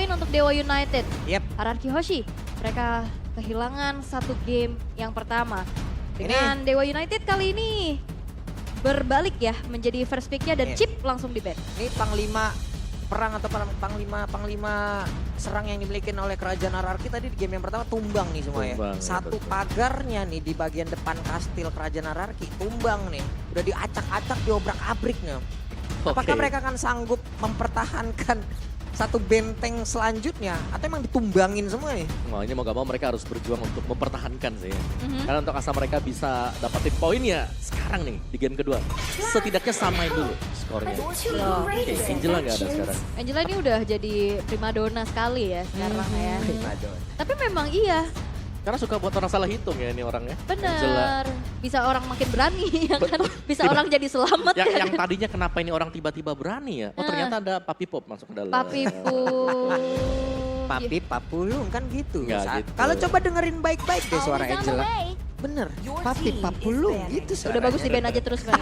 poin untuk Dewa United. Yep. Ararki Hoshi, mereka kehilangan satu game yang pertama. Dengan Dewa United kali ini berbalik ya menjadi first picknya dan Chip langsung di ban. Ini panglima perang atau panglima serang yang dimiliki oleh kerajaan Ararki tadi di game yang pertama tumbang nih semua ya. Satu pagarnya nih di bagian depan kastil kerajaan Ararki tumbang nih. Udah diacak-acak, diobrak-abrik nih. Apakah mereka akan sanggup mempertahankan satu benteng selanjutnya atau emang ditumbangin semua nih? Wah, ini mau gak mau mereka harus berjuang untuk mempertahankan sih ya. Karena untuk asa mereka bisa dapetin poin ya sekarang nih di game kedua. Setidaknya samain dulu skornya. Oke, Angela gak ada sekarang. Angela ini udah jadi primadona sekali ya sekarang ya. Primadona. Tapi memang iya, Karena suka buat orang salah hitung ya ini orangnya. Angela. bener. Bisa orang makin berani ya kan. Bisa orang jadi selamat kan. Yang tadinya kenapa ini orang tiba-tiba berani ya? Oh ternyata ada Papi Pop masuk ke dalam. Papi Pu. Papi Papulung kan gitu. Nggak gitu. Kalau coba dengerin baik-baik deh suara Angela. Bener, Papi Papulung gitu suara. Udah bagus di ban aja terus kan.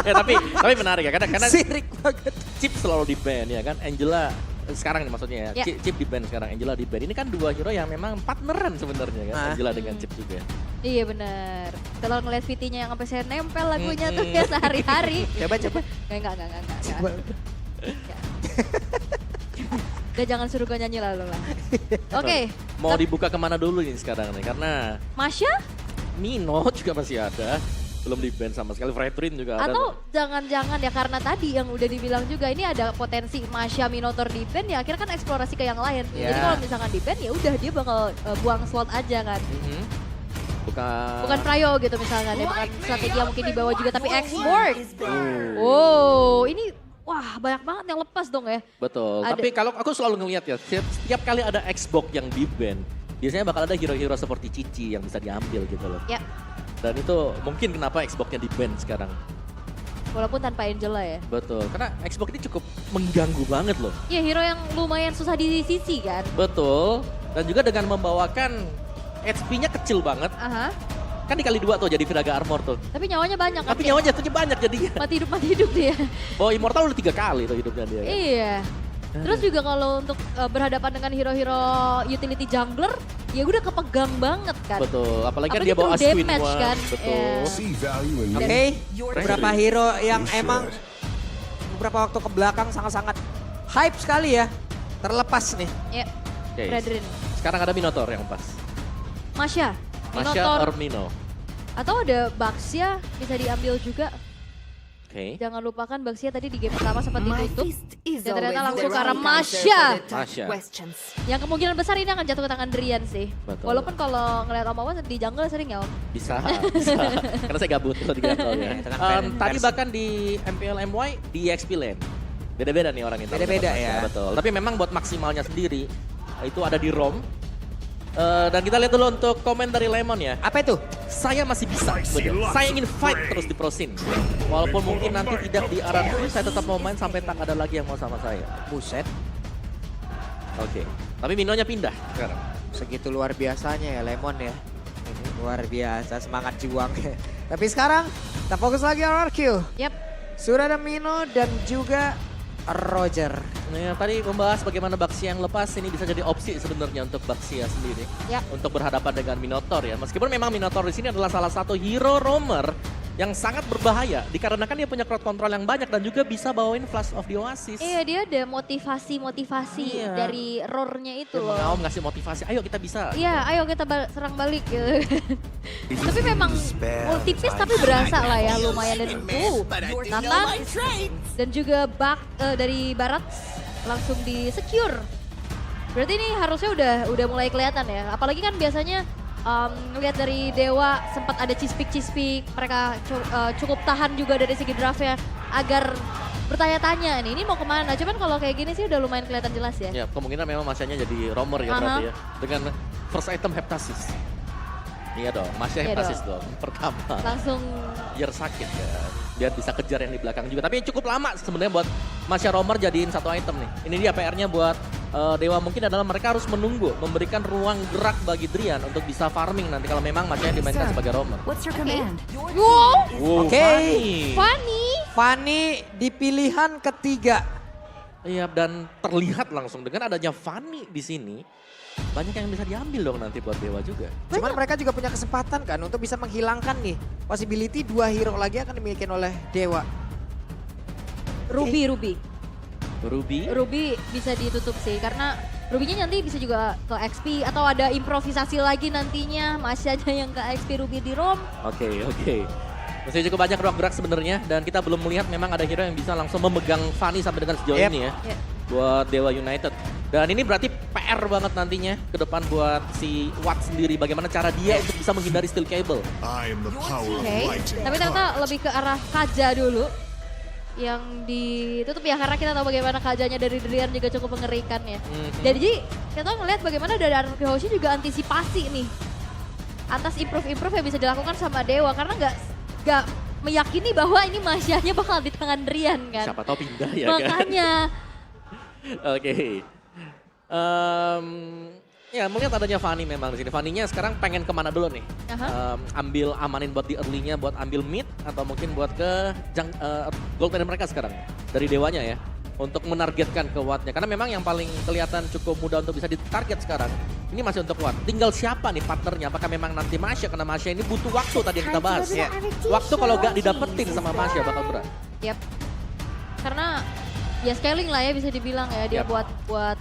Ya, oke. Tapi menarik ya karena Sirik banget. Chip selalu di ban ya kan. Angela sekarang nih maksudnya ya. Ya. Chip di ban sekarang, Angela di ban. Ini kan dua hero yang memang partneran sebenarnya kan. Angela dengan Chip juga. Iya bener. Kalau ngeliat VT-nya yang sampai saya nempel lagunya tuh ya sehari-hari. Coba. Enggak. Udah jangan suruh gue nyanyi lalu lah. Oke. Mau dibuka kemana dulu nih sekarang nih? Karena Masya? Mino juga masih ada. Belum di ban sama sekali. Fredrin juga ada. Atau jangan-jangan ya karena tadi yang udah dibilang juga ini ada potensi Masya Minotaur di ban ya akhirnya kan eksplorasi ke yang lain. Yeah. Jadi kalau misalkan di ban ya udah dia bakal buang slot aja kan. Bukan Prayo gitu misalnya, ya, bukan strategi yang mungkin dibawa juga tapi export. Wow, ini wah banyak banget yang lepas dong ya. Betul, Ada. tapi kalau aku selalu ngelihat ya, setiap kali ada Xbox yang di ban, biasanya bakal ada hero-hero seperti Cici yang bisa diambil gitu loh. Ya, Dan itu mungkin kenapa Xbox-nya di ban sekarang. walaupun tanpa Angela ya. Betul, karena Xbox ini cukup mengganggu banget loh. Iya hero yang lumayan susah di sisi kan. Betul, dan juga dengan membawakan HP-nya kecil banget, Aha. kan dikali 2 tuh jadi Viraga Armor tuh. Tapi nyawanya banyak kan. Tapi nyawanya jatuhnya banyak jadinya. Mati hidup dia. Bawa Immortal udah 3 kali tuh hidupnya dia. Kan? Iya. Terus juga kalau untuk berhadapan dengan hero-hero utility jungler, ya udah kepegang banget kan. Betul, apalagi kan Apalagi dia bawa true Aswin damage One. kan. Betul. Iya. Oke, beberapa hero yang emang beberapa waktu ke belakang sangat-sangat hype sekali ya. Terlepas nih. Ya, Oke. Brethren. Sekarang ada Minotaur yang pas. Masya, Masya Minotaur. or Mino. Atau ada Baxia bisa diambil juga. Oke. Jangan lupakan Baxia tadi di game pertama sempat My ditutup. fist is Dan ternyata always langsung the ke arah right answer Masya. for the tough Masya. questions. Yang kemungkinan besar ini akan jatuh ke tangan Drian sih. Betul. Walaupun kalau ngeliat Om Awan di jungle sering ya Om. Bisa. Karena saya gabut kalau di Gatel ya. Itu kan Tadi versi. bahkan di MPL MY di XP lane. Beda-beda nih orang itu. Beda-beda ya. Betul. Tapi memang buat maksimalnya sendiri itu ada di ROM. Dan kita lihat dulu untuk komen dari Lemon ya. Apa itu? Saya masih bisa. Betul. Saya ingin fight terus di Prosin. Walaupun mungkin nanti tidak di Aranku, saya tetap mau main sampai tak ada lagi yang mau sama saya. Buset, Oke. Tapi Minonya pindah sekarang. segitu luar biasanya ya Lemon ya. Luar biasa semangat juang. Tapi sekarang kita fokus lagi RRQ. Yap. Sudah ada Mino dan juga Roger. Nah, tadi membahas bagaimana Baxia yang lepas ini bisa jadi opsi sebenarnya untuk Baxia sendiri. Ya. Untuk berhadapan dengan Minotaur ya. Meskipun memang Minotaur di sini adalah salah satu hero roamer yang sangat berbahaya dikarenakan dia punya crowd control yang banyak dan juga bisa bawain Flash of the Oasis. Iya dia ada motivasi Iya. dari roar-nya itu Dia loh. mau ngasih motivasi, ayo kita bisa. Iya, ayo kita serang balik gitu. Tapi memang tipis tapi berasa lah ya lumayan dan Nathan dan juga Bak dari barat langsung di secure. Berarti ini harusnya udah mulai kelihatan ya. Apalagi kan biasanya ngelihat dari Dewa sempat ada cispik-cispik, mereka cukup tahan juga dari segi draftnya agar bertanya-tanya nih ini mau kemana. Cuman kalau kayak gini sih udah lumayan kelihatan jelas ya. Ya, kemungkinan memang masanya jadi roamer ya berarti ya. Dengan first item Heptasis. Iya dong, masih Iya Heptasis dong. Pertama, Langsung biar sakit ya. Biar bisa kejar yang di belakang juga. Tapi cukup lama sebenarnya buat Masya roamer jadiin satu item nih. Ini dia PR-nya buat Dewa mungkin adalah mereka harus menunggu, memberikan ruang gerak bagi Drian untuk bisa farming nanti kalau memang Masya dimainkan sebagai roamer. What's your command? wow, Oke. funny. Fanny di pilihan ketiga. Iya, dan terlihat langsung dengan adanya Fanny di sini, banyak yang bisa diambil dong nanti buat Dewa juga. Cuman mereka juga punya kesempatan kan untuk bisa menghilangkan nih possibility 2 hero lagi akan dimiliki oleh Dewa. Ruby bisa ditutup sih karena Rubinya nanti bisa juga ke XP atau ada improvisasi lagi nantinya Masyanya yang ke XP Ruby di ROM. Oke. Masih cukup banyak ruang gerak sebenarnya dan kita belum melihat memang ada hero yang bisa langsung memegang Fanny sampai dengan sejauh ini ya. Buat Dewa United. Dan ini berarti PR banget nantinya ke depan buat si Watt sendiri. Bagaimana cara dia untuk bisa menghindari steel cable. Tapi ternyata lebih ke arah Kaja dulu. Yang ditutup ya karena kita tahu bagaimana Kajanya dari Drian juga cukup mengerikan ya. Jadi kita ngelihat bagaimana dari Anarchy Hoshi juga antisipasi nih. Atas improve-improve yang bisa dilakukan sama Dewa. Karena nggak meyakini bahwa ini Masyanya bakal di tangan Drian kan. Siapa tahu pindah ya Makanya. Oke. Ya mungkin adanya Fanny memang di sini. Fanny-nya sekarang pengen kemana dulu nih? Ambil amanin buat di early-nya, buat ambil mid atau mungkin buat ke gold medal mereka sekarang dari Dewanya ya. Untuk menargetkan ke Watt-nya. Karena memang yang paling kelihatan cukup mudah untuk bisa ditarget sekarang. Ini masih untuk Watt. Tinggal siapa nih partnernya? Apakah memang nanti Masya? Karena Masya ini butuh waktu tadi yang kita bahas. Ya. Waktu kalau gak didapetin sama Masya bakal berat. Yap. Karena ya scaling lah ya bisa dibilang ya dia buat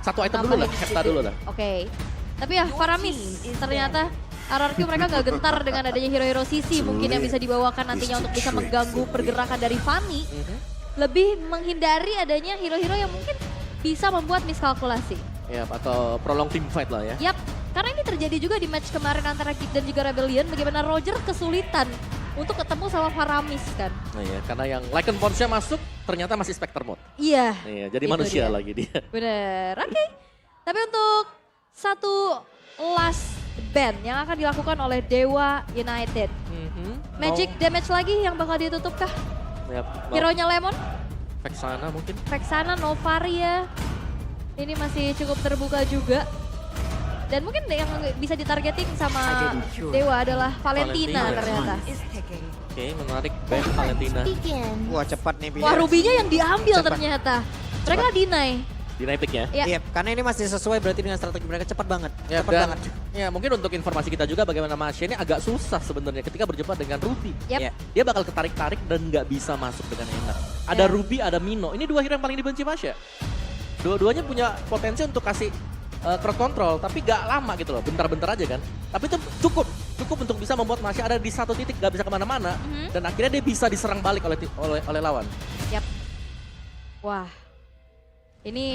satu item dulu lah, Hepta dulu lah. Oke. Tapi ya Faramis ternyata RRQ mereka gak gentar dengan adanya hero-hero sisi mungkin yang bisa dibawakan nantinya untuk bisa mengganggu pergerakan dari Fanny. Lebih menghindari adanya hero-hero yang mungkin bisa membuat miskalkulasi. Yap, atau prolong team fight lah ya. Yap, karena ini terjadi juga di match kemarin antara Kid dan juga Rebellion. Bagaimana Roger kesulitan untuk ketemu sama Faramis kan. Nah ya, karena yang Lycan Force-nya masuk ternyata masih Spectre mode. Iya. Iya, jadi manusia lagi dia. Bener, oke. Tapi untuk satu last ban yang akan dilakukan oleh Dewa United. Magic damage lagi yang bakal ditutup kah? Yap, Hero-nya Lemon? Vexana mungkin. Vexana, Novaria. Ini masih cukup terbuka juga. Dan mungkin yang bisa ditargeting sama Dewa adalah Valentina ternyata. Oke, menarik ban Valentina. Wah cepat nih. Wah Rubinya yang diambil ternyata. Mereka deny. Deny pick-nya. Iya, karena ini masih sesuai berarti dengan strategi mereka cepat banget. Ya, ya mungkin untuk informasi kita juga bagaimana Masya ini agak susah sebenarnya ketika berjumpa dengan Ruby. Dia bakal ketarik-tarik dan nggak bisa masuk dengan enak. Ada Ruby, ada Mino. Ini dua hero yang paling dibenci Masya. Dua-duanya punya potensi untuk kasih crowd control, tapi gak lama gitu loh, bentar-bentar aja kan. Tapi itu cukup untuk bisa membuat Masya ada di satu titik, gak bisa kemana-mana. Dan akhirnya dia bisa diserang balik oleh lawan. Yap. Wah, ini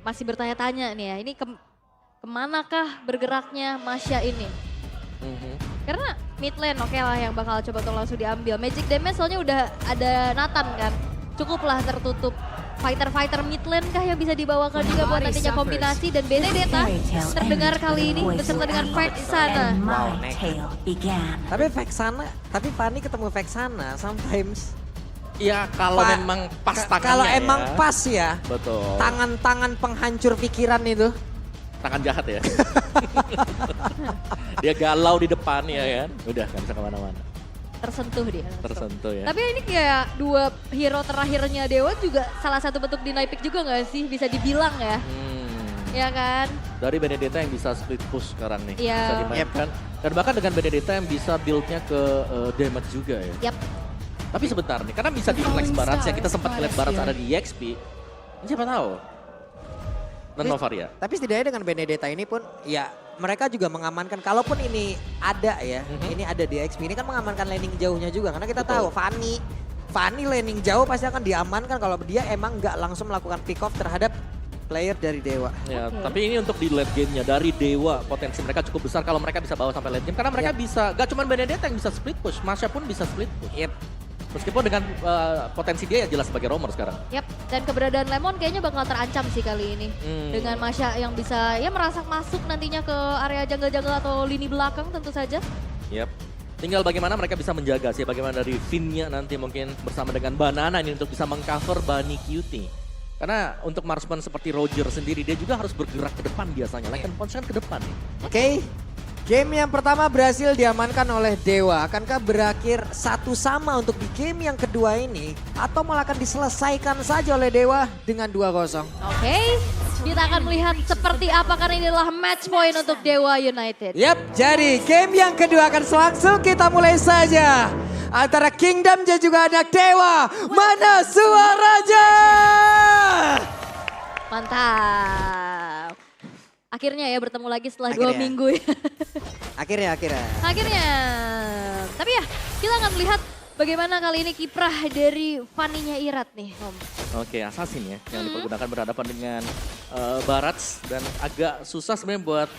masih bertanya-tanya nih ya, ini kemanakah bergeraknya Masya ini? Karena mid lane oke lah yang bakal coba untuk langsung diambil. Magic damage soalnya udah ada Nathan kan, cukuplah tertutup. Fighter-fighter mid lane kah yang bisa dibawakan juga buat nantinya kombinasi dan Benedetta terdengar kali ini beserta dengan Vexana. Tapi Fanny ketemu Vexana sometimes. Iya kalau memang pas tangannya Kalau emang ya. pas ya. Betul. Tangan-tangan penghancur pikiran itu. Tangan jahat ya. Dia galau di depan ya kan. Udah gak bisa kemana-mana. Tersentuh dia. Tersentuh ya. Tapi ini kayak dua hero terakhirnya Dewa juga salah satu bentuk deny pick juga gak sih? Bisa dibilang ya. Ya kan? Dari Benedetta yang bisa split push sekarang nih. Iya. Bisa dimainkan. Dan bahkan dengan Benedetta yang bisa build-nya ke damage juga ya. Yap. Tapi sebentar nih, karena bisa di flex Barats ya. Kita sempat ngeliat Barats ada di EXP. Siapa tahu. Dan Novaria. Tapi setidaknya dengan Benedetta ini pun ya mereka juga mengamankan, kalaupun ini ada ya, ini ada di XP, ini kan mengamankan laning jauhnya juga. Karena kita tahu Fanny laning jauh pasti akan diamankan kalau dia emang nggak langsung melakukan pick off terhadap player dari Dewa. Ya, tapi ini untuk di late game-nya dari Dewa, potensi mereka cukup besar kalau mereka bisa bawa sampai late game. Karena mereka bisa, gak cuma Benedetta yang bisa split push, Masya pun bisa split push. Meskipun dengan potensi dia ya jelas sebagai roamer sekarang. Yap, dan keberadaan Lemon kayaknya bakal terancam sih kali ini. Dengan Masya yang bisa ya merasak masuk nantinya ke area jungle-jungle atau lini belakang tentu saja. Yap. Tinggal bagaimana mereka bisa menjaga sih, bagaimana dari Finn-nya nanti mungkin bersama dengan Banana ini untuk bisa mengcover Bunny Cutie. Karena untuk marksman seperti Roger sendiri dia juga harus bergerak ke depan biasanya. Lycan Force kan ke depan nih. Oke. Game yang pertama berhasil diamankan oleh Dewa. Akankah berakhir 1-1 untuk di game yang kedua ini? Atau malah akan diselesaikan saja oleh Dewa dengan 2-0? Oke, kita akan melihat seperti apa karena ini adalah match point untuk Dewa United. Yap, jadi game yang kedua akan langsung kita mulai saja. Antara Kingdom dan juga anak Dewa. Mana suaranya? Mantap. Akhirnya ya bertemu lagi setelah 2 Akhirnya. minggu ya. Akhirnya. Akhirnya. Tapi ya kita akan melihat bagaimana kali ini kiprah dari Fanny-nya Irat nih Om. Oke, Assassin ya yang dipergunakan berhadapan dengan Barats dan agak susah sebenarnya buat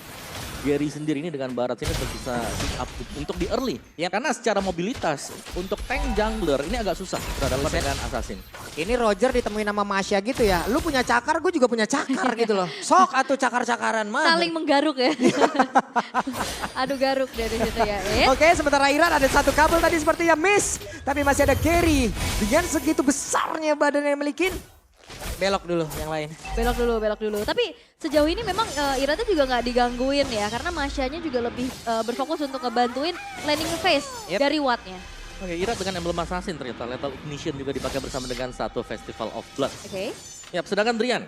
Gary sendiri ini dengan Barats ini untuk bisa pick up untuk di early. Ya karena secara mobilitas untuk tank jungler ini agak susah berhadapan dengan Assassin. Ini Roger ditemuin sama Masya gitu ya. Lu punya cakar, gue juga punya cakar gitu loh. Sok atuh cakar-cakaran mah. Saling menggaruk ya. Adu garuk dari situ ya. Oke, sementara Iran ada satu kabel tadi sepertinya miss. Tapi masih ada Gary. Dengan segitu besarnya badan yang milikin. Belok dulu yang lain. Belok dulu. Tapi sejauh ini memang Iratnya juga nggak digangguin ya. Karena Masyanya juga lebih berfokus untuk ngebantuin landing phase dari Wattnya. Oke, Irat dengan emblem Assassin ternyata Lethal Ignition juga dipakai bersama dengan satu Festival of Blood. Oke. Yap, sedangkan Drian.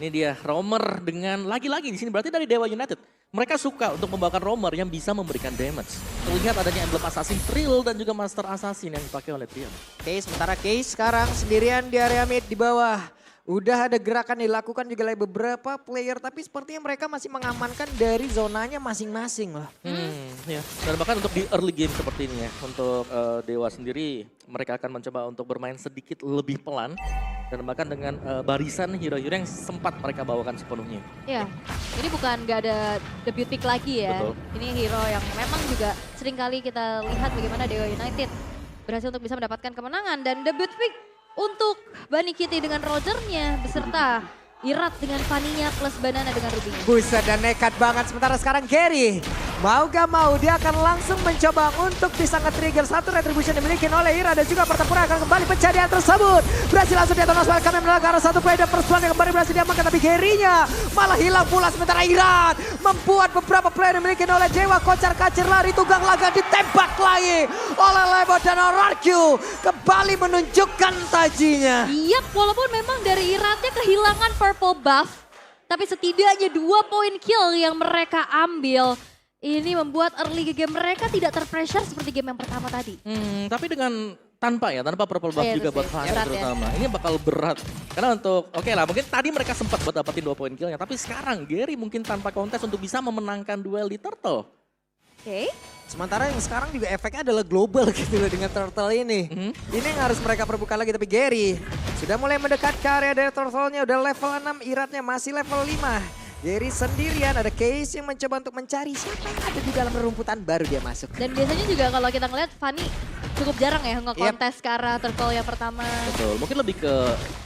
Ini dia Roamer dengan lagi-lagi di sini berarti dari Dewa United. Mereka suka untuk membawakan Roamer yang bisa memberikan damage. Terlihat adanya emblem Assassin Trill dan juga Master Assassin yang dipakai oleh Drian. Oke, sementara Case sekarang sendirian di area mid di bawah. Udah ada gerakan dilakukan juga oleh beberapa player, tapi sepertinya mereka masih mengamankan dari zonanya masing-masing loh. Ya. Dan bahkan untuk di early game seperti ini ya, untuk Dewa sendiri mereka akan mencoba untuk bermain sedikit lebih pelan. Dan bahkan dengan barisan hero-hero yang sempat mereka bawakan sepenuhnya. Ya, ini bukan nggak ada debut pick lagi ya. Betul. Ini hero yang memang juga sering kali kita lihat bagaimana Dewa United berhasil untuk bisa mendapatkan kemenangan. Dan debut pick untuk Bunny Kitty dengan Rogernya beserta Irat dengan Fanny-nya plus Banana dengan Ruby-nya. Buset dan nekat banget. Sementara sekarang Gary mau gak mau dia akan langsung mencoba untuk bisa nge-trigger satu retribution yang dimiliki oleh Ira. Dan juga pertempuran akan kembali pencarian tersebut. Berhasil langsung di atas Welcome yang menelan ke arah satu play dan persepuan yang kembali berhasil diamankan. Tapi Gary-nya malah hilang pula. Sementara Irat membuat beberapa player yang dimiliki oleh Dewa kocar-kacir lari tunggang laga ditembak lagi oleh Lebo dan RRQ. Kembali menunjukkan tajinya. Iya, walaupun memang dari Iratnya kehilangan purple buff, tapi setidaknya 2 poin kill yang mereka ambil. Ini membuat early game mereka tidak terpressure seperti game yang pertama tadi. Tapi dengan tanpa purple buff juga buat Fanny terutama. Ini bakal berat. Karena untuk, oke lah mungkin tadi mereka sempat buat dapetin 2 poin killnya. Tapi sekarang Gary mungkin tanpa kontes untuk bisa memenangkan duel di Turtle. Oke. Sementara yang sekarang juga efeknya adalah global gitu loh dengan Turtle ini. Ini yang harus mereka perbuka lagi, tapi Gary sudah mulai mendekat ke area dari Turtle-nya. Udah level 6, Iratnya masih level 5. Gary sendirian, ada Case yang mencoba untuk mencari siapa yang ada di dalam rumputan, baru dia masuk. Dan biasanya juga kalau kita ngeliat Fanny cukup jarang ya nge-kontes ke arah Turtle yang pertama. Betul, mungkin lebih ke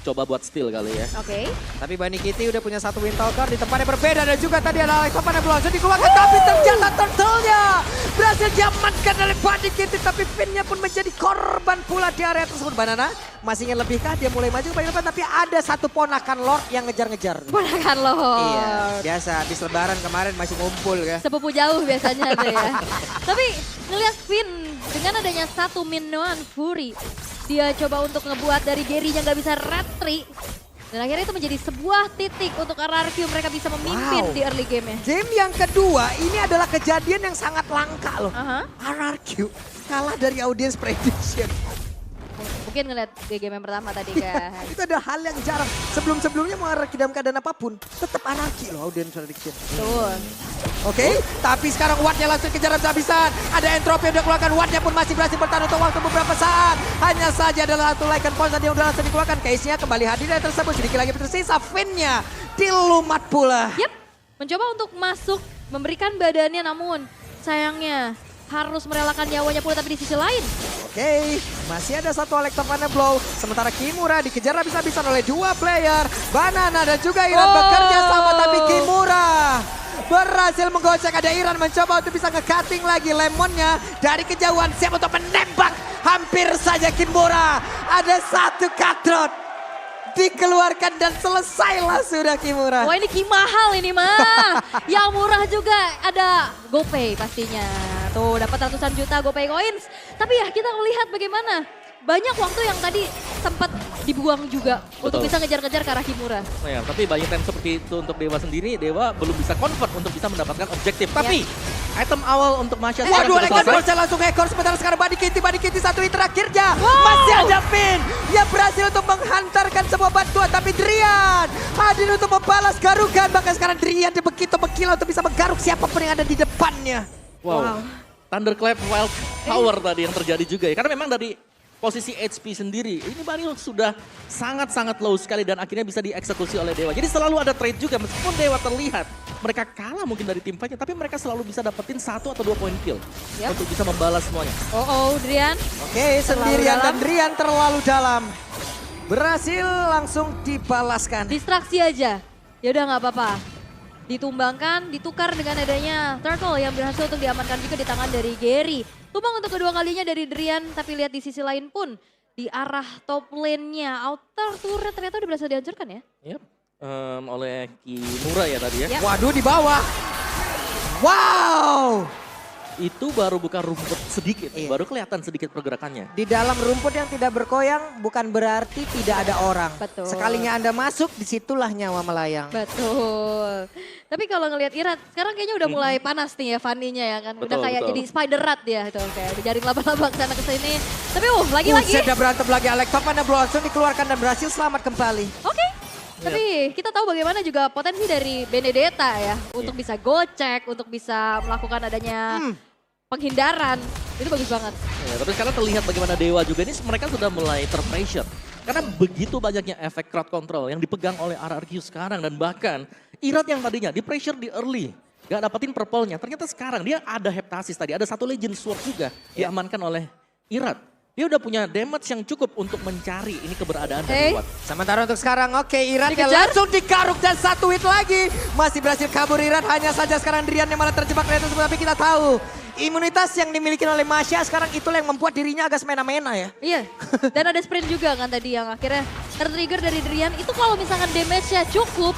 coba buat steal kali ya. Oke. Tapi Bunny Kitty udah punya satu Windtalker di tempatnya berbeda. Dan juga tadi ada Alex Papan yang belum dikeluarkan. Tapi ternyata Turtle-nya berhasil diamankan oleh Bunny Kitty. Tapi Finn-nya pun menjadi korban pula di area tersebut. Banana masih ingin lebihkah? Dia mulai maju ke bagian depan. Tapi ada satu ponakan Lord yang ngejar-ngejar. Ponakan lo. Iya, biasa habis lebaran kemarin masih ngumpul ya. Sepupu jauh biasanya tuh ya. Tapi ngeliat Finn dengan adanya satu Minoan Fury, dia coba untuk ngebuat dari Gary-nya nggak bisa retry. Dan akhirnya itu menjadi sebuah titik untuk RRQ mereka bisa memimpin di early game-nya. Game yang kedua ini adalah kejadian yang sangat langka loh. RRQ kalah dari audience prediction. Mungkin ngeliat di game yang pertama tadi kan. Itu ada hal yang jarang. Sebelum-sebelumnya mau RRQ dalam keadaan apapun, tetap RRQ loh audience prediction. Betul. Oke, tapi sekarang Wattnya langsung kejar habis-habisan. Ada entropy yang udah keluarkan, Wattnya pun masih berhasil bertahan untuk waktu beberapa saat. Hanya saja adalah satu Lycan Point tadi yang udah langsung dikeluarkan. Case-nya kembali hadir dari tersebut, sedikit lagi tersisa. Finn-nya dilumat pula. Yap, mencoba untuk masuk, memberikan badannya namun sayangnya harus merelakan nyawanya pula tapi di sisi lain. Oke, masih ada satu Electrovana Blow. Sementara Kimura dikejar habis-habisan oleh 2 player. Banana dan juga Iran bekerja sama, tapi Kimura berhasil menggocek. Ada Iran mencoba untuk bisa nge-cutting lagi Lemonnya dari kejauhan, siap untuk menembak. Hampir saja Kimura. Ada satu cutthroat. dikeluarkan dan selesailah sudah Kimura. Wah ini Ki mahal ini mah. Yang murah juga ada GoPay pastinya. Tuh dapat ratusan juta GoPay coins. Tapi ya kita melihat bagaimana banyak waktu yang tadi sempat dibuang juga untuk bisa ngejar-ngejar ke arah Kimura. Oh ya, tapi banyak time seperti itu untuk Dewa sendiri, Dewa belum bisa convert untuk bisa mendapatkan objektif. Tapi item awal untuk Masya sekarang Waduh, sudah Alekan selesai. Borsa langsung ekor sebentar sekarang Badi Kitty satu hit terakhirnya. Masih ada Pin yang berhasil untuk menghantarkan semua bantuan. Tapi Drian hadir untuk membalas garukan. Bahkan sekarang Drian dia begitu menggila untuk bisa menggaruk siapapun yang ada di depannya. Wow. Thunderclap Wild Power tadi yang terjadi juga ya. Karena memang dari posisi HP sendiri, ini Banil sudah sangat-sangat low sekali dan akhirnya bisa dieksekusi oleh Dewa. Jadi selalu ada trade juga, meskipun Dewa terlihat mereka kalah mungkin dari tim fight-nya, tapi mereka selalu bisa dapetin 1 atau 2 poin kill untuk bisa membalas semuanya. Drian. Oke, sendirian dan Drian terlalu dalam. Berhasil langsung dibalaskan. Distraksi aja. Ya udah nggak apa-apa. Ditumbangkan, ditukar dengan adanya Turtle yang berhasil untuk diamankan juga di tangan dari Gary. Tumbang untuk kedua kalinya dari Drian, tapi lihat di sisi lain pun di arah top lane-nya. Outer turret ternyata udah berhasil dihancurkan ya. Yep. Oleh Kimura ya tadi ya. Yep. Waduh, di bawah. Wow. Itu baru buka rumput sedikit, baru kelihatan sedikit pergerakannya. Di dalam rumput yang tidak berkoyang bukan berarti tidak ada orang. Betul. Sekalinya Anda masuk, disitulah nyawa melayang. Betul. Tapi kalau ngelihat Irat, sekarang kayaknya udah mulai panas nih ya Fanny-nya ya kan. Udah Betul, kayak betul. jadi spider rat dia itu. Kayak jaring laba-laba kesana kesini. Tapi lagi-lagi. Buset, udah berantem lagi Alex. Top mana langsung dikeluarkan dan berhasil selamat kembali. Oke. Tapi kita tahu bagaimana juga potensi dari Benedetta ya. Untuk bisa gocek, untuk bisa melakukan adanya penghindaran. Itu bagus banget. Ya, tapi sekarang terlihat bagaimana Dewa juga ini mereka sudah mulai terpressure. Karena begitu banyaknya efek crowd control yang dipegang oleh RRQ sekarang. Dan bahkan Irat yang tadinya di pressure di early. Gak dapetin purple-nya. Ternyata sekarang dia ada heptasis tadi. Ada satu legend sword juga diamankan oleh Irat. Dia udah punya damage yang cukup untuk mencari ini keberadaan dari Watt. Sementara untuk sekarang, oke, Irat yang Dikejar. langsung digaruk dan satu hit lagi. Masih berhasil kabur Irat, hanya saja sekarang Drian yang malah terjebak di atas. Tapi kita tahu, imunitas yang dimiliki oleh Masya sekarang itulah yang membuat dirinya agak semena-mena ya. Iya. Dan ada sprint juga kan tadi yang akhirnya tertrigger dari Drian. Itu kalau misalkan damage-nya cukup,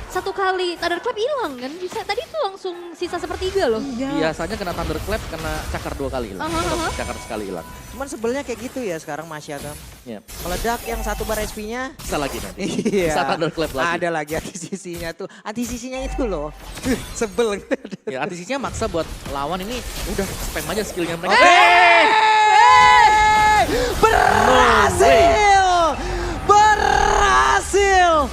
satu kali Thunderclap hilang kan. Bisa tadi itu langsung sisa sepertiga loh. Biasanya kena Thunderclap, kena cakar 2 kali hilang. Atau cakar sekali hilang. Cuman sebelnya kayak gitu ya sekarang Masya kan. Ya. Meledak yang satu bar SP-nya. Bisa lagi nanti. Iya. Bisa Thunderclap lagi. Ada lagi anti-sisinya tuh. Anti-sisinya itu loh. Sebel. Ya antisisinya maksa buat lawan ini udah spam aja skillnya mereka. Berhasil! Berhasil!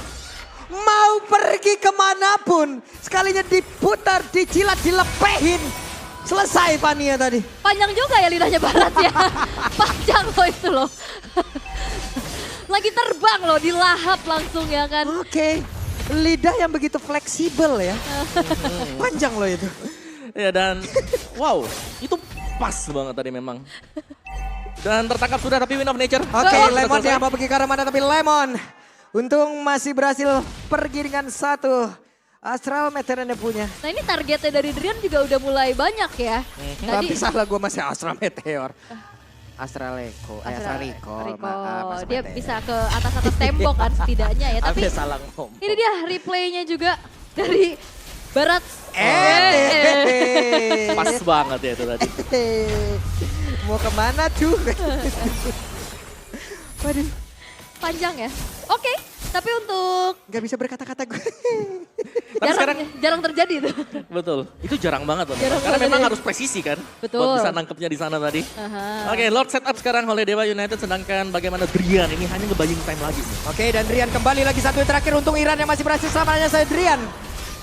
Mau pergi kemanapun, sekalinya diputar, dijilat, dilepehin. Selesai Fania tadi. Panjang juga ya lidahnya Barat ya. Panjang loh itu loh. Lagi terbang loh, dilahap langsung ya kan. Oke, lidah yang begitu fleksibel ya. Panjang loh itu. Ya dan wow itu pas banget tadi memang. Dan tertangkap sudah tapi win of nature. Oke, Sudah Lemon selesai. yang mau pergi ke arah mana tapi Lemon. Untung masih berhasil pergi dengan satu Astral Meteor yang dia punya. Nah ini targetnya dari Drian juga udah mulai banyak ya. Tapi salah gue masih Astral Meteor. Astraleko, Astral Recall. Maaf, Astral dia Meteor. bisa ke atas-atas tembok kan setidaknya ya. Tapi Tapi salah ngomong. ini dia replaynya juga dari Barat. Pas banget ya itu tadi. Mau kemana tuh? Waduh, panjang ya. Oke, tapi untuk Gak bisa berkata-kata gue. Tapi sekarang jarang terjadi tuh. betul, itu jarang banget loh. Jarang Karena banget memang ya. harus presisi kan. Betul. Buat bisa nangkepnya di sana tadi. Aha. Oke, Lord setup sekarang oleh Dewa United. Sedangkan bagaimana Drian ini hanya ngebaying time lagi nih. Oke, dan Drian kembali lagi satu yang terakhir. Untung Iran yang masih berhasil selamanya saya Drian.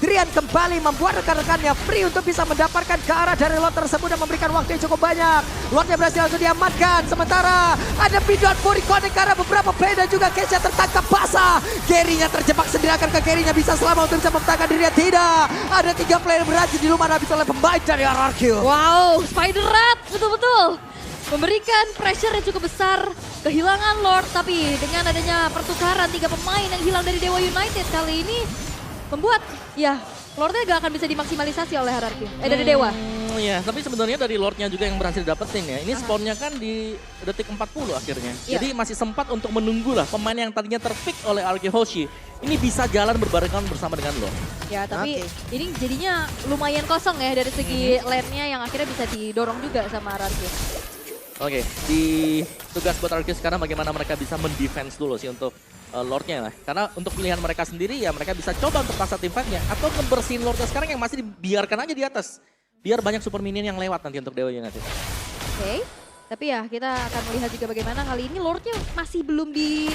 Drian kembali membuat rekan-rekannya free untuk bisa mendapatkan ke arah dari Lord tersebut dan memberikan waktu yang cukup banyak. Lordnya berhasil langsung diamankan. Sementara ada Pidot Fury connect ke arah beberapa player dan juga Kesha tertangkap basah. Gary-nya terjebak sendiri, akan ke Gary-nya bisa selamat untuk bisa mempertahankan dirinya. Tidak. Ada 3 player berhasil di rumah habis oleh pemain dari RRQ. Wow, Spider Rat betul-betul memberikan pressure yang cukup besar. Kehilangan Lord, tapi dengan adanya pertukaran 3 pemain yang hilang dari Dewa United kali ini membuat ya Lordnya gak akan bisa dimaksimalisasi oleh RRQ. Dari Dewa. ya, tapi sebenarnya dari Lordnya juga yang berhasil dapetin ya. Ini spawnnya kan di detik 40 akhirnya. Jadi masih sempat untuk menunggu lah pemain yang tadinya terpick oleh RRQ Hoshi. Ini bisa jalan berbarengan bersama dengan Lord. Ya tapi ini jadinya lumayan kosong ya dari segi lane-nya yang akhirnya bisa didorong juga sama RRQ. Oke, di tugas buat RRQ sekarang bagaimana mereka bisa mendefense dulu sih untuk Lordnya lah. Karena untuk pilihan mereka sendiri ya mereka bisa coba untuk paksa tim fight-nya. Atau ngebersihin Lordnya sekarang yang masih dibiarkan aja di atas. Biar banyak super minion yang lewat nanti untuk Dewa United. Oke, tapi ya kita akan melihat juga bagaimana kali ini Lordnya masih belum di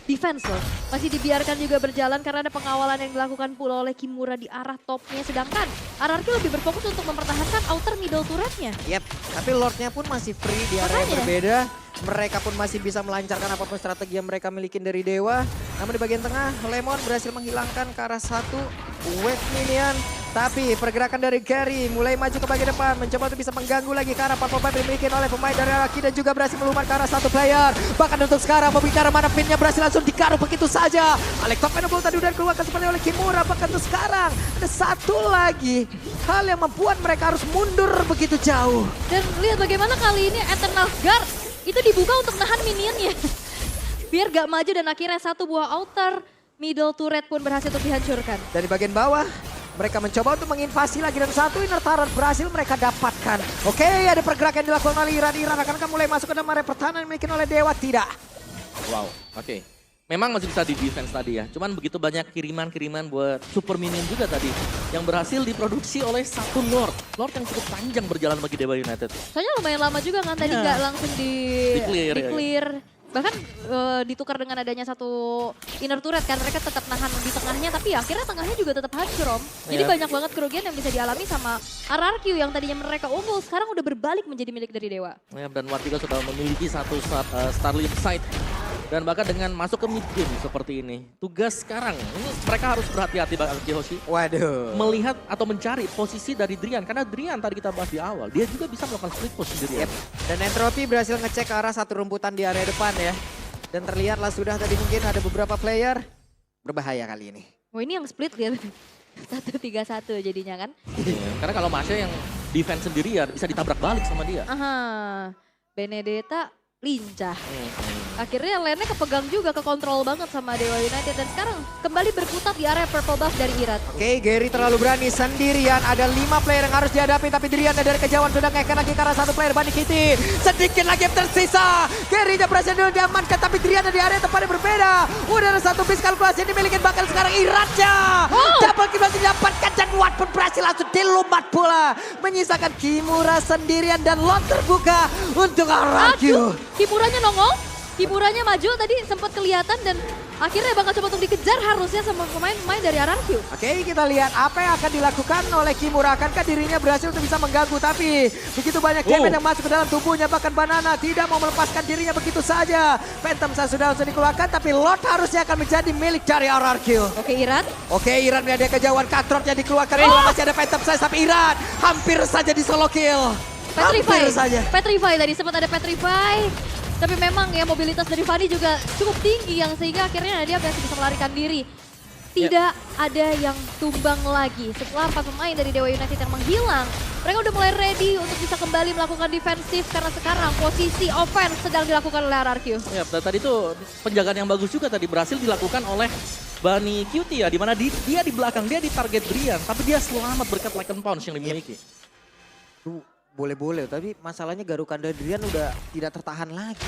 defense loh. Masih dibiarkan juga berjalan karena ada pengawalan yang dilakukan pula oleh Kimura di arah topnya. Sedangkan RRQ lebih berfokus untuk mempertahankan outer middle turretnya. Yap, tapi Lordnya pun masih free di area yang berbeda. Mereka pun masih bisa melancarkan apapun strategi yang mereka miliki dari Dewa. Namun di bagian tengah, Lemon berhasil menghilangkan ke arah satu wave minion. Tapi pergerakan dari Gary mulai maju ke bagian depan. Mencoba untuk bisa mengganggu lagi ke arah purple pipe dimiliki oleh pemain dari Araki. Dan juga berhasil melumar ke arah satu player. Bahkan untuk sekarang berbicara mana pinnya berhasil langsung dikaruh begitu saja. Alex Top Enable tadi udah keluarkan seperti oleh Kimura. Bahkan untuk sekarang ada satu lagi hal yang membuat mereka harus mundur begitu jauh. Dan lihat bagaimana kali ini Eternal Guard itu dibuka untuk nahan minionnya. Biar gak maju dan akhirnya satu buah outer middle turret pun berhasil untuk dihancurkan. Dan di bagian bawah mereka mencoba untuk menginvasi lagi dan satu inner turret berhasil mereka dapatkan. Oke, ada pergerakan yang dilakukan oleh Iran. Iran akan mulai masuk ke dalam area pertahanan yang dimiliki oleh Dewa. Tidak. Wow, oke. Memang masih bisa di defense tadi ya. Cuman begitu banyak kiriman-kiriman buat super minion juga tadi. Yang berhasil diproduksi oleh satu Lord. Lord yang cukup panjang berjalan bagi Dewa United. Soalnya lumayan lama juga kan tadi nggak langsung di clear. Bahkan ditukar dengan adanya satu inner turret kan. Mereka tetap nahan di tengahnya. Tapi ya akhirnya tengahnya juga tetap hancur Om. Jadi banyak banget kerugian yang bisa dialami sama RRQ yang tadinya mereka unggul. Sekarang udah berbalik menjadi milik dari Dewa. Ya, dan War juga sudah memiliki satu Starlit Sight. Dan bahkan dengan masuk ke mid game seperti ini. Tugas sekarang, ini mereka harus berhati-hati Bang RRQ Hoshi. Waduh. Melihat atau mencari posisi dari Drian. Karena Drian tadi kita bahas di awal, dia juga bisa melakukan split push sendiri. Dan Entropy berhasil ngecek ke arah satu rumputan di area depan ya. Dan terlihatlah sudah tadi mungkin ada beberapa player berbahaya kali ini. Oh ini yang split lihat. 1-3-1 jadinya kan. Karena kalau Masya yang defense sendiri ya bisa ditabrak balik sama dia. Aha, Benedetta lincah. Akhirnya lane-nya kepegang juga, kekontrol banget sama Dewa United. Dan sekarang kembali berkutat di area purple buff dari Irat. Oke, Gary terlalu berani sendirian. Ada 5 player yang harus dihadapi. Tapi Drian dari kejauhan sudah ngeken lagi karena satu player Bani Kitty. Sedikit lagi yang tersisa. Gary-nya berhasil dulu diamankan. Tapi Drian di area tempatnya berbeda. Udah ada satu piece kalkulasi yang dimiliki bakal sekarang Iratnya. Double kill masih didapatkan. Dan Watt pun berhasil langsung dilumat bola. Menyisakan Kimura sendirian dan lot terbuka untuk RRQ. Kimuranya nongol. Kimuranya maju tadi sempat kelihatan dan akhirnya bakal coba untuk dikejar harusnya sama pemain-pemain dari RRQ. Oke, kita lihat apa yang akan dilakukan oleh Kimura. Akankah dirinya berhasil untuk bisa mengganggu, tapi begitu banyak damage yang masuk ke dalam tubuhnya. Bahkan Banana tidak mau melepaskan dirinya begitu saja. Phantom Sun sudah langsung dikeluarkan, tapi Lord harusnya akan menjadi milik dari RRQ. Oke, Iran. Oke, Iran berada kejauhan, Cutthroat yang dikeluarkan. Masih ada Phantom Sun, tapi Iran hampir saja di solo kill. Hampir saja. Petrify tadi sempat ada Petrify. Tapi memang ya mobilitas dari Fanny juga cukup tinggi yang sehingga akhirnya dia bisa melarikan diri. Tidak ada yang tumbang lagi setelah 4 pemain dari Dewa United yang menghilang. Mereka udah mulai ready untuk bisa kembali melakukan defensif karena sekarang posisi offense sedang dilakukan oleh RRQ. Ya, tadi itu penjagaan yang bagus juga tadi berhasil dilakukan oleh Bani Cutie ya, di mana dia di belakang, dia di target Drian, tapi dia selamat berkat Lycan Punch yang dimiliki. Boleh-boleh, tapi masalahnya garukan dari Drian udah tidak tertahan lagi.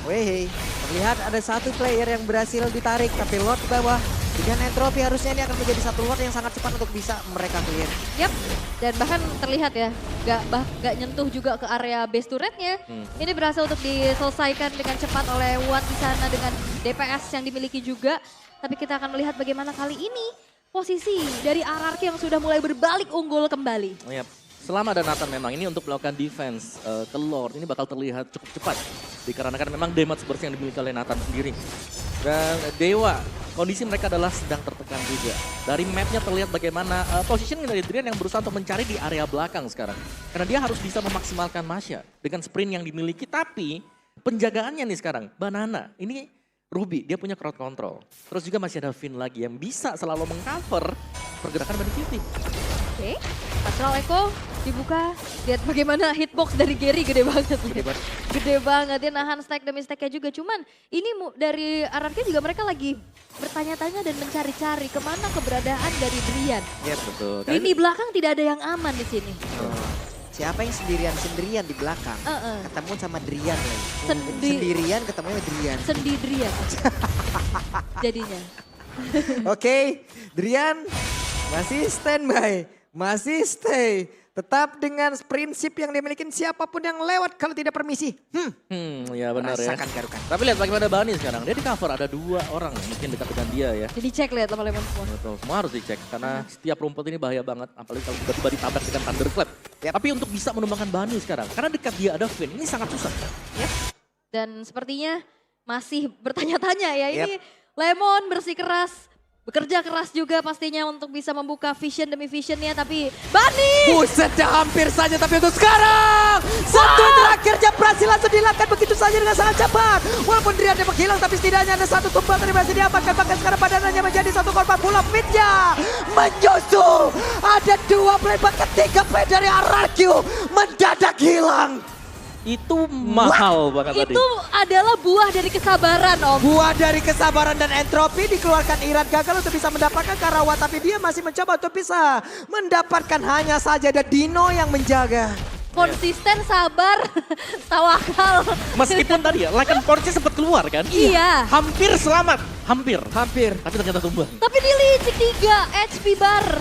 Weh, terlihat ada satu player yang berhasil ditarik, tapi Lord bawah. Dengan Entropy harusnya ini akan menjadi satu Lord yang sangat cepat untuk bisa mereka clear. Yap, dan bahkan terlihat ya, gak nyentuh juga ke area base turretnya. Ini berhasil untuk diselesaikan dengan cepat oleh Watt di sana dengan DPS yang dimiliki juga. Tapi kita akan melihat bagaimana kali ini posisi dari RRQ yang sudah mulai berbalik unggul kembali. Yap. Selama ada Nathan memang ini untuk melakukan defense ke Lord ini bakal terlihat cukup cepat. Dikarenakan memang damage burst yang dimiliki oleh Nathan sendiri. Dan Dewa, kondisi mereka adalah sedang tertekan juga. Dari mapnya terlihat bagaimana positioning dari Drian yang berusaha untuk mencari di area belakang sekarang. Karena dia harus bisa memaksimalkan Masya dengan sprint yang dimiliki. Tapi penjagaannya nih sekarang, Banana ini Ruby, dia punya crowd control. Terus juga masih ada Finn lagi yang bisa selalu mengcover pergerakan Bani Cutie. Oke, Astral Echo dibuka. Lihat bagaimana hitbox dari Gary gede banget. Gede banget, dia nahan stack demi stacknya juga. Cuman ini dari RRQ juga mereka lagi bertanya-tanya dan mencari-cari kemana keberadaan dari Drian. Iya betul. Lini belakang tidak ada yang aman di sini. Siapa yang sendirian di belakang? Ketemu sama Drian lagi. Sendirian ketemu sama Drian. Sendirian. Jadinya. Oke, Drian masih standby, masih stay. Tetap dengan prinsip yang dimiliki siapapun yang lewat kalau tidak permisi. Ya benar ya. Rasakan garukan. Tapi lihat bagaimana Bani sekarang. Dia di cover ada 2 orang mungkin dekat dengan dia ya. Jadi cek lihat lama-lama semua. Betul, semua harus dicek karena setiap rumput ini bahaya banget. Apalagi kalau tiba-tiba ditabrak dengan Thunderclap. Tapi untuk bisa menumbangkan Bani sekarang, karena dekat dia ada Finn, ini sangat susah. Dan sepertinya masih bertanya-tanya ya, ini Lemon bersikeras. Bekerja keras juga pastinya untuk bisa membuka vision demi visionnya, tapi Bani! Buset, hampir saja, tapi untuk sekarang satu terakhirnya berhasil langsung dilakukan begitu saja dengan sangat cepat. Walaupun Drian dia menghilang, tapi setidaknya ada satu tumbal dari berhasil diamankan. Bahkan sekarang badannya menjadi satu korban pula. Fitnya menyusul. Ada 2 play, bahkan 3 play dari RRQ mendadak hilang. Itu mahal banget tadi. Itu adalah buah dari kesabaran, Om. Buah dari kesabaran dan entropi dikeluarkan Iran gagal untuk bisa mendapatkan Karawa. Tapi dia masih mencoba untuk bisa mendapatkan, hanya saja ada Dino yang menjaga. Konsisten, sabar, tawakal. Meskipun tadi ya, Lycan Force sempat keluar kan? Iya. Hampir selamat, hampir. Tapi ternyata tumbang. Tapi dilicik 3 HP bar.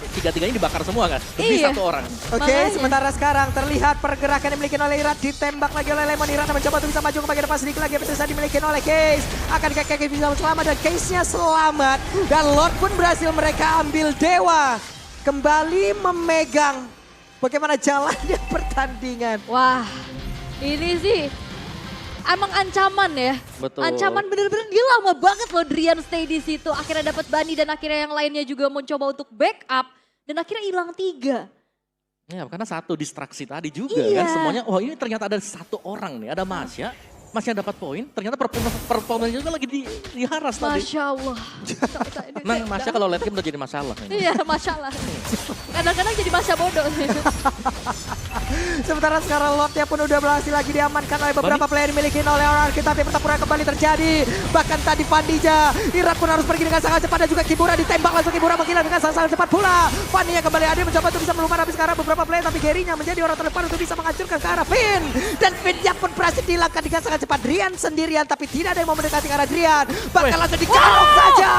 3-3 ini dibakar semua kan? Demi Iya. 1 orang. Oke, Makanya. sementara sekarang terlihat pergerakan yang dimiliki oleh Iran. Ditembak lagi oleh Lemon. Iran mencoba untuk bisa maju ke bagian depan sedikit lagi. Bisa dimiliki oleh Case. Akankah Case bisa selamat, dan Case-nya selamat. Dan Lord pun berhasil mereka ambil. Dewa kembali memegang bagaimana jalannya pertandingan. Wah, ini sih emang ancaman ya. Betul. Ancaman bener-bener, dia lama banget loh Drian stay di situ. Akhirnya dapat Bani dan akhirnya yang lainnya juga mencoba untuk backup. Dan akhirnya hilang 3. Ya karena satu distraksi tadi juga Iya. kan semuanya. Wah ini ternyata ada 1 orang nih, ada Masya dapat poin. Ternyata performanya juga lagi diharas tadi. Masya Allah. Nah Masya kalau late game udah jadi masalah. Iya, masalah. Kadang-kadang jadi masa bodoh. Sementara sekarang Lordnya pun udah berhasil lagi diamankan oleh beberapa player dimiliki oleh RRQ. Tapi pertempuran kembali terjadi. Bahkan tadi Pandija, Iran pun harus pergi dengan sangat cepat. Dan juga Kibura ditembak langsung. Kibura menghilang dengan sangat cepat pula. Fanny yang kembali hadir mencoba untuk bisa melumar. Tapi sekarang beberapa player, tapi Gary-nya menjadi orang terdepan untuk bisa menghancurkan ke arah Finn. Dan Finn-nya pun berhasil dihilangkan dengan sangat cepat. Drian sendirian, tapi tidak ada yang mau mendekati ke arah Drian. Bahkan langsung dikalok saja.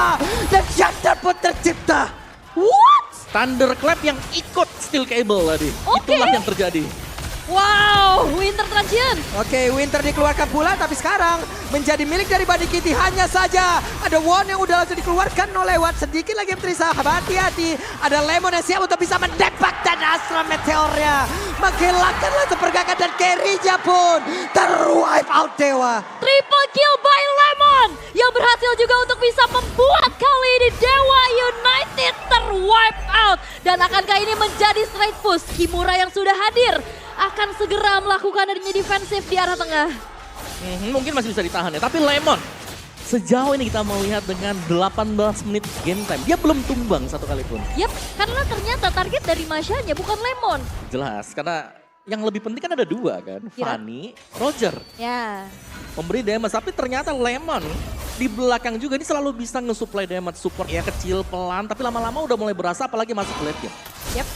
Dan Shatter pun tercipta. What? Thunderclap yang ikut steel cable tadi. Oke. Itulah yang terjadi. Wow, Winter Transient. Oke, Winter dikeluarkan pula, tapi sekarang menjadi milik dari Buddy Kitty. Hanya saja ada Won yang udah langsung dikeluarkan oleh Watt. Sedikit lagi Trisa, hati-hati. Ada Lemon yang siap untuk bisa mendepak, dan Astra Meteornya menghilangkan langsung pergerakan, dan carry-nya pun ter-wipe out Dewa. Triple kill by Lemon yang berhasil juga untuk bisa membuat kali ini Dewa United ter-wipe out. Dan akankah ini menjadi straight push? Kimura yang sudah hadir akan segera melakukan adanya defensif di arah tengah. Mungkin masih bisa ditahan ya. Tapi Lemon, sejauh ini kita melihat dengan 18 menit game time, dia belum tumbang 1 kali pun. Yap, karena ternyata target dari Masyanya bukan Lemon. Jelas, karena yang lebih penting kan ada 2 kan. Kira- Fanny, Roger. Ya, Memberi damage, tapi ternyata Lemon di belakang juga ini selalu bisa nge-supply damage. Supportnya kecil, pelan, tapi lama-lama udah mulai berasa, apalagi masuk late ya. yap.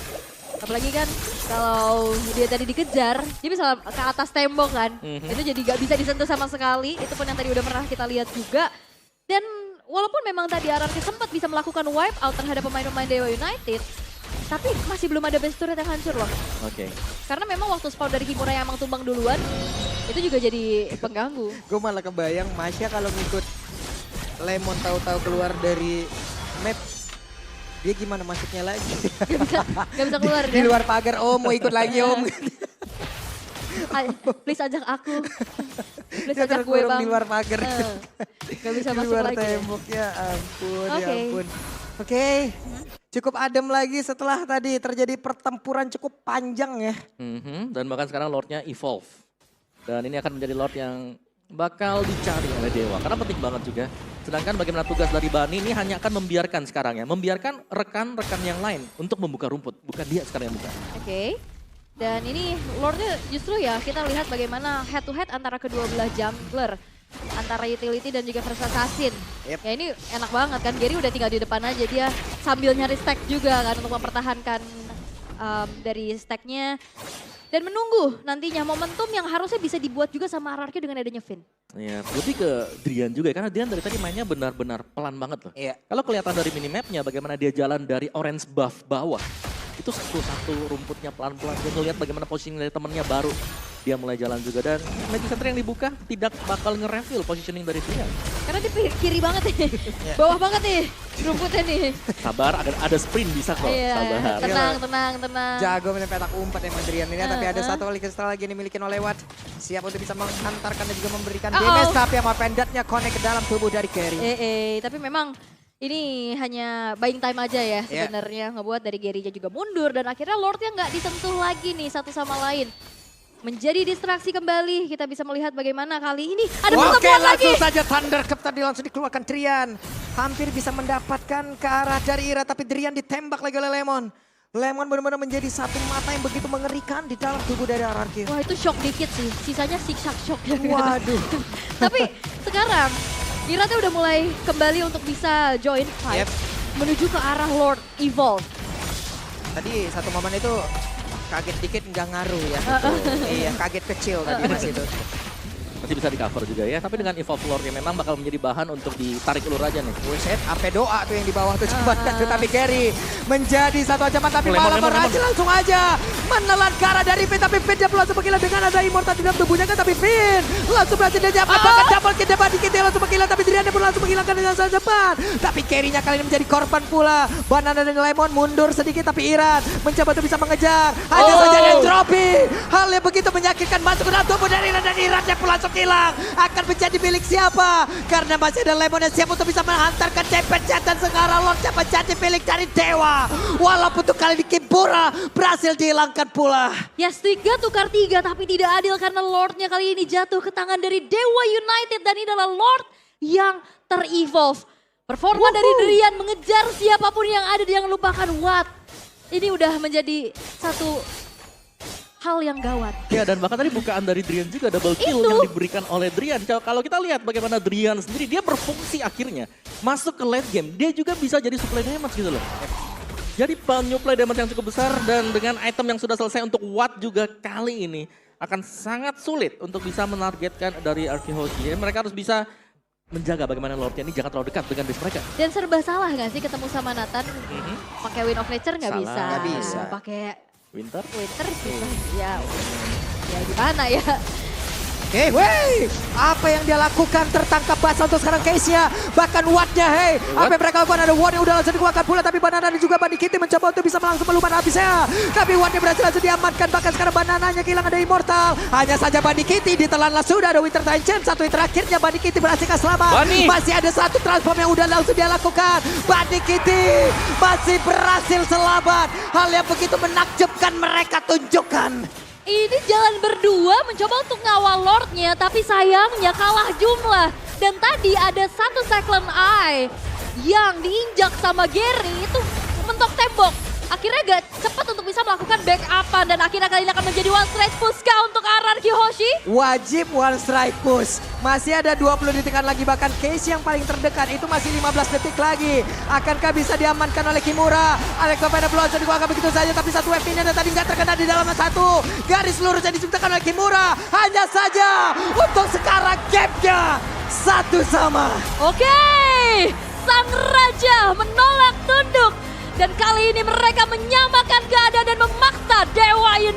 Apalagi kan kalau dia tadi dikejar, dia bisa ke atas tembok kan. Itu jadi gak bisa disentuh sama sekali. Itu pun yang tadi udah pernah kita lihat juga. Dan walaupun memang tadi RRQ sempat bisa melakukan wipe out terhadap pemain-pemain Dewa United, tapi masih belum ada base turret yang hancur loh. Oke. Karena memang waktu spawn dari Kimura yang emang tumbang duluan, itu juga jadi pengganggu. Gue malah kebayang Masya kalau ngikut Lemon tahu-tahu keluar dari map, dia gimana masuknya lagi? Gak bisa keluar Di dia. luar pagar, Om mau ikut lagi Om. Please ajak aku. Please Dia ajak gue terkurung bang. di luar pagar. Gak bisa Di masuk luar lagi. tembok, ya ampun, ya Oke. ampun. Oke, cukup adem lagi setelah tadi terjadi pertempuran cukup panjang ya. Dan bahkan sekarang Lordnya evolve. Dan ini akan menjadi Lord yang bakal dicari oleh Dewa. Karena penting banget juga Sedangkan bagaimana tugas dari Bani ini hanya akan membiarkan sekarang ya. Membiarkan rekan-rekan yang lain untuk membuka rumput. Bukan dia sekarang yang buka. Oke. Dan ini Lordnya justru ya kita lihat bagaimana head to head antara kedua belah jungler. Antara utility dan juga first assassin. Yep. Ya ini enak banget kan, Gary udah tinggal di depan aja. Dia sambil nyari stack juga kan untuk mempertahankan dari stacknya. Dan menunggu nantinya momentum yang harusnya bisa dibuat juga sama RRQ dengan adanya Finn. Iya, lebih ke Drian juga ya, karena Drian dari tadi mainnya benar-benar pelan banget loh. Iya. Kalau kelihatan dari minimapnya bagaimana dia jalan dari orange buff bawah. Itu satu-satu rumputnya pelan-pelan. Dia ngelihat bagaimana positioning dari temennya baru. Dia mulai jalan juga dan Magic Center yang dibuka tidak bakal nge-reveal positioning dari Drian. Karena di kiri banget nih, bawah banget nih rumputnya nih. Sabar, ada sprint bisa kok, Iya, sabar. tenang. Jago main petak umpat emang Drian ini, tapi ada satu kali kristal lagi yang dimiliki oleh Watt. Siap untuk bisa menghantarkan dan juga memberikan damage, tapi yang pendatnya connect ke dalam tubuh dari Gary. Tapi memang ini hanya buying time aja ya sebenarnya, ngebuat dari Gary-nya juga mundur dan akhirnya Lordnya nggak disentuh lagi nih satu sama lain. Menjadi distraksi kembali, kita bisa melihat bagaimana kali ini ada pertemuan lagi. Langsung saja Thunder Cup tadi langsung dikeluarkan Drian. Hampir bisa mendapatkan ke arah dari Ira, tapi Drian ditembak lagi oleh Lemon. Lemon benar-benar menjadi satu mata yang begitu mengerikan di dalam tubuh dari RRQ. Wah itu shock dikit sih, sisanya zigzag shock. Waduh. Tapi sekarang Ira tuh udah mulai kembali untuk bisa join fight. Menuju ke arah Lord Evolve. Tadi satu momen itu kaget dikit nggak ngaruh ya. Iya, kaget kecil tadi Mas itu. Masih bisa di cover juga ya, tapi dengan Evolve Lord-nya memang bakal menjadi bahan untuk ditarik ulur aja nih. Buset, sampai doa tuh yang di bawah tuh coba tapi Gary menjadi satu ancaman tapi malah berhasil langsung aja menelan ke arah dari Finn, tapi Finn dia langsung menggila dengan ada immortal di dalam tubuhnya kan, tapi Finn langsung berhasil dia dapat bahkan double kill depan dikit dia langsung menggila, tapi Drian pun langsung menghilangkan dengan sangat cepat. Tapi Gary-nya kali ini menjadi korban pula. Banana dan Lemon mundur sedikit tapi Iran mencoba untuk bisa mengejar. Hanya saja entropy. Hal yang begitu menyakitkan masuk ke dalam tubuh dari Iran dan Iran dia pun langsung hilang. Akan menjadi milik siapa? Karena masih ada Lemon yang siap untuk bisa menghantarkan cepet dan sekarang Lord menjadi milik dari Dewa. Walaupun untuk kali ini Kimpura berhasil dihilangkan pula. Yes, 3 tukar 3 tapi tidak adil karena Lordnya kali ini jatuh ke tangan dari Dewa United dan ini adalah Lord yang ter-evolve. Performa dari Drian mengejar siapapun yang ada, jangan lupakan Watt. Ini udah menjadi satu hal yang gawat. Ya dan bahkan tadi bukaan dari Drian juga double kill yang diberikan oleh Drian. Kalau kita lihat bagaimana Drian sendiri, dia berfungsi akhirnya. Masuk ke late game, dia juga bisa jadi supply damage gitu loh. Jadi penyuplai damage yang cukup besar dan dengan item yang sudah selesai untuk Watt juga kali ini akan sangat sulit untuk bisa menargetkan dari RRQ Hoshi. Jadi mereka harus bisa menjaga bagaimana Lordnya ini jangan terlalu dekat dengan base mereka. Dan serba salah gak sih ketemu sama Nathan? Pakai Wind of Nature nggak bisa. Nggak bisa. Pakai Winter susah. Ya gimana ya. Oke, wey, apa yang dia lakukan tertangkap basah untuk sekarang case-nya. Bahkan Watt-nya, apa yang mereka lakukan ada Watt yang udah langsung dikeluarkan pula. Tapi Banana dan juga Bani Kitty mencoba untuk bisa langsung melumat habisnya. Tapi Watt-nya berhasil langsung diamankan. Bahkan sekarang Banananya kehilangan dari Immortal. Hanya saja Bani Kitty ditelan langsung sudah ada Winter Time Champ. Satu yang terakhirnya Bani Kitty berhasil selamat. Masih ada satu transform yang udah langsung dia lakukan. Bani Kitty masih berhasil selamat. Hal yang begitu menakjubkan mereka tunjukkan. Ini jalan berdua mencoba untuk ngawal Lordnya, tapi sayangnya kalah jumlah. Dan tadi ada satu Cyclone Eye yang diinjak sama Gary itu mentok tembok. Akhirnya gak cepat untuk bisa melakukan backupan dan akhirnya kali ini akan menjadi one strike push kah untuk RRQ Hoshi? Wajib one strike push. Masih ada 20 detikan lagi, bahkan case yang paling terdekat itu masih 15 detik lagi. Akankah bisa diamankan oleh Kimura? Alex pada Blossom dikeluarkan begitu saja, tapi satu wave ini tadi nggak terkena di dalam satu. Garis lurus yang diciptakan oleh Kimura. Hanya saja untuk sekarang gapnya satu sama. Oke, sang raja menolak tunduk. Dan kali ini mereka menyamakan keadaan dan memaksa Dewa United.